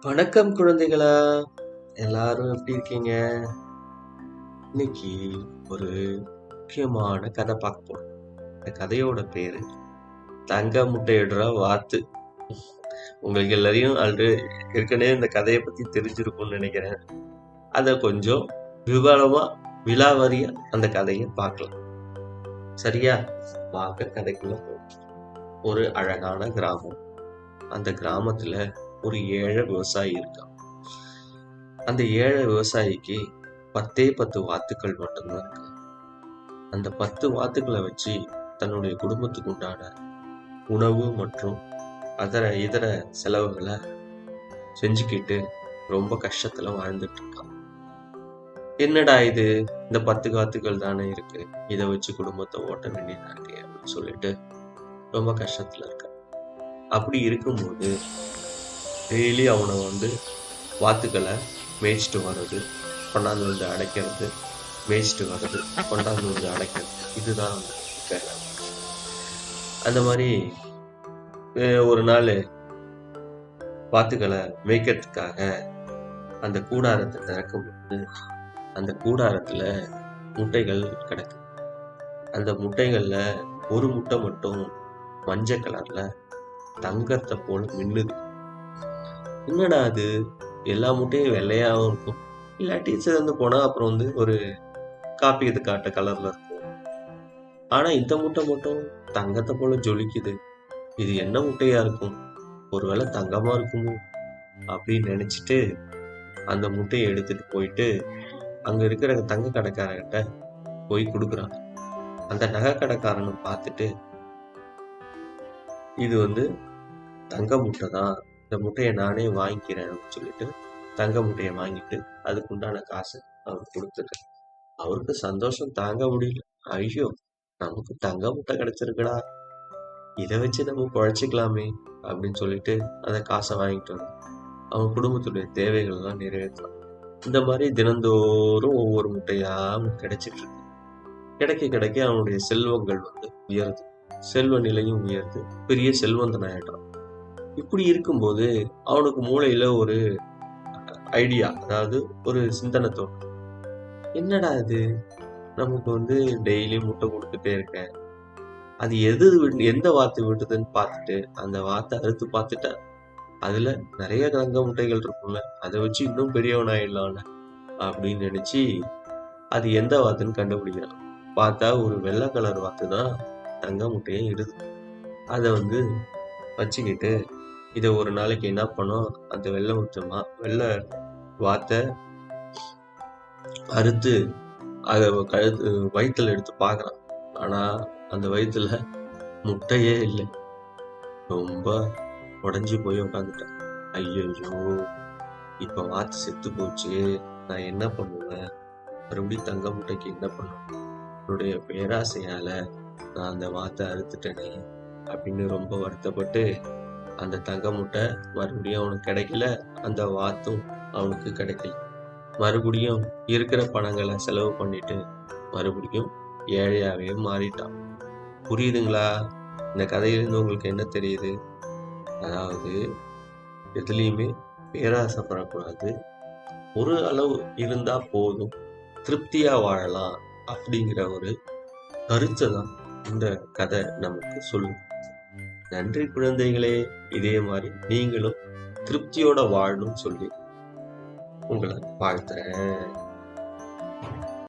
வணக்கம் குழந்தைகளா, எல்லாரும் எப்படி இருக்கீங்க? இன்னைக்கு ஒரு முக்கியமான கதை பார்க்க போறோம். இந்த கதையோட பேரு தங்க முட்டையிடுற வாத்து. உங்களுக்கு எல்லாரையும் ஏற்கனவே இந்த கதையை பத்தி தெரிஞ்சிருக்கும்னு நினைக்கிறேன். அத கொஞ்சம் விவரமா விலாவரியா அந்த கதையை பார்க்கலாம். சரியா? வாங்க கதைக்குள்ள போவோம். ஒரு அழகான கிராமம். அந்த கிராமத்துல ஒரு ஏழை விவசாயி இருக்கான். அந்த ஏழை விவசாயிக்கு 10 வாத்துக்கள் மட்டும்தான் இருக்கு. அந்த 10 வாத்துக்களை வச்சு தன்னுடைய குடும்பத்துக்கு உண்டான உணவு மற்றும் இதர செலவுகளை செஞ்சுக்கிட்டு ரொம்ப கஷ்டத்துல வாழ்ந்துட்டு இருக்கான். என்னடா இது, இந்த 10 வாத்துக்கள் தானே இருக்கு, இதை வச்சு குடும்பத்தை ஓட்ட வேண்டியதா இருக்கு அப்படின்னு சொல்லிட்டு ரொம்ப கஷ்டத்துல இருக்கான். அப்படி இருக்கும்போது டெய்லி அவனை வாத்துக்களை மேய்ச்சிட்டு வர்றது, கொண்டாந்து அடைக்கிறது, மேய்ச்சிட்டு வர்றது, கொண்டாந்து அடைக்கிறது, இதுதான் வேலை. அந்த மாதிரி ஒரு நாள் வாத்துக்களை மேய்க்கிறதுக்காக அந்த கூடாரத்தை திறக்கும்போது அந்த கூடாரத்துல முட்டைகள் கிடக்கு. அந்த முட்டைகள்ல ஒரு முட்டை மட்டும் மஞ்சள் கலர்ல தங்கத்தை போல மின்னுது. என்னடா அது, எல்லா முட்டையும் வெள்ளையாவும் இருக்கும், இல்லாட்டி சிறந்து போனா அப்புறம் ஒரு காப்பீது காட்ட கலர்ல இருக்கும். ஆனா இந்த முட்டை மட்டும் தங்கத்தை போல ஜொலிக்குது. இது என்ன முட்டையா இருக்கும், ஒருவேளை தங்கமா இருக்குமோ அப்படின்னு நினைச்சிட்டு அந்த முட்டையை எடுத்துட்டு போயிட்டு அங்க இருக்கிற தங்க கடைக்காரர்கிட்ட போய் கொடுக்குறான். அந்த நகை கடைக்காரனை பார்த்துட்டு, இது தங்க முட்டை தான், இந்த முட்டையை நானே வாங்கிக்கிறேன் அப்படின்னு சொல்லிட்டு தங்க முட்டையை வாங்கிட்டு அதுக்கு உண்டான காசு அவருக்கு கொடுத்துட்டு, அவருக்கு சந்தோஷம் தாங்க முடியல. ஐயோ, நமக்கு தங்க முட்டை கிடைச்சிருக்குடா, இதை வச்சு நம்ம குழைச்சிக்கலாமே அப்படின்னு சொல்லிட்டு அந்த காசை வாங்கிட்டு வந்து அவன் குடும்பத்துடைய தேவைகள் எல்லாம் நிறைவேற்றலாம். இந்த மாதிரி தினந்தோறும் ஒவ்வொரு முட்டையா கிடைச்சிட்டு இருக்கு. கிடைக்க அவனுடைய செல்வங்கள் உயருது, செல்வ நிலையும் உயருது, பெரிய செல்வந்தன் ஆயிடுறான். இப்படி இருக்கும்போது அவனுக்கு மூளையில ஒரு ஐடியா, அதாவது ஒரு சிந்தனை தோணும். என்னடா இது, நமக்கு டெய்லி முட்டை கொடுத்துட்டே இருக்கேன், அது எந்த வாத்து விட்டுதுன்னு பார்த்துட்டு அந்த வாத்தை அறுத்து பார்த்துட்டேன், அதுல நிறைய தங்க முட்டைகள் இருக்கும்ல, அதை வச்சு இன்னும் பெரியவன் ஆயிடலாம்ல அப்படின்னு நினைச்சு அது எந்த வாத்துன்னு கண்டுபிடிக்கிறான். பார்த்தா ஒரு வெள்ளை கலர் வாத்து தான் தங்க முட்டையை இடுது. அதை வச்சுக்கிட்டு இதை ஒரு நாளைக்கு என்ன பண்ணும், அந்த வெள்ளை வாத்தை அறுத்து அதை வயிற்றுல எடுத்து பார்க்கறான். ஆனா அந்த வயிற்றுல முட்டையே இல்லை. ரொம்ப உடஞ்சி போய் உட்காந்துட்டேன். ஐயோ, இப்ப வாத்து செத்து போச்சு, நான் என்ன பண்ணுவேன், மறுபடியும் தங்க முட்டைக்கு என்ன பண்ணுவேன், என்னுடைய பேராசையால நான் அந்த வாத்தை அறுத்துட்டேனே அப்படின்னு ரொம்ப வருத்தப்பட்டு அந்த தங்க முட்டை மறுபடியும் அவனுக்கு கிடைக்கல, அந்த வாத்தும் அவனுக்கு கிடைக்கல. மறுபடியும் இருக்கிற பணங்களை செலவு பண்ணிட்டு மறுபடியும் ஏழையாவே மாறிட்டான். புரியுதுங்களா? இந்த கதையிலிருந்து உங்களுக்கு என்ன தெரியுது? அதாவது எதுலையுமே பேராசைப்படக்கூடாது, ஒரு அளவு இருந்தா போதும், திருப்தியா வாழலாம் அப்படிங்கிற ஒரு கருத்தை தான் இந்த கதை நமக்கு சொல்லுது. நன்றி குழந்தைகளே, இதே மாதிரி நீங்களும் திருப்தியோட வாழணும்னு சொல்லி உங்களை வாழ்த்துறேன்.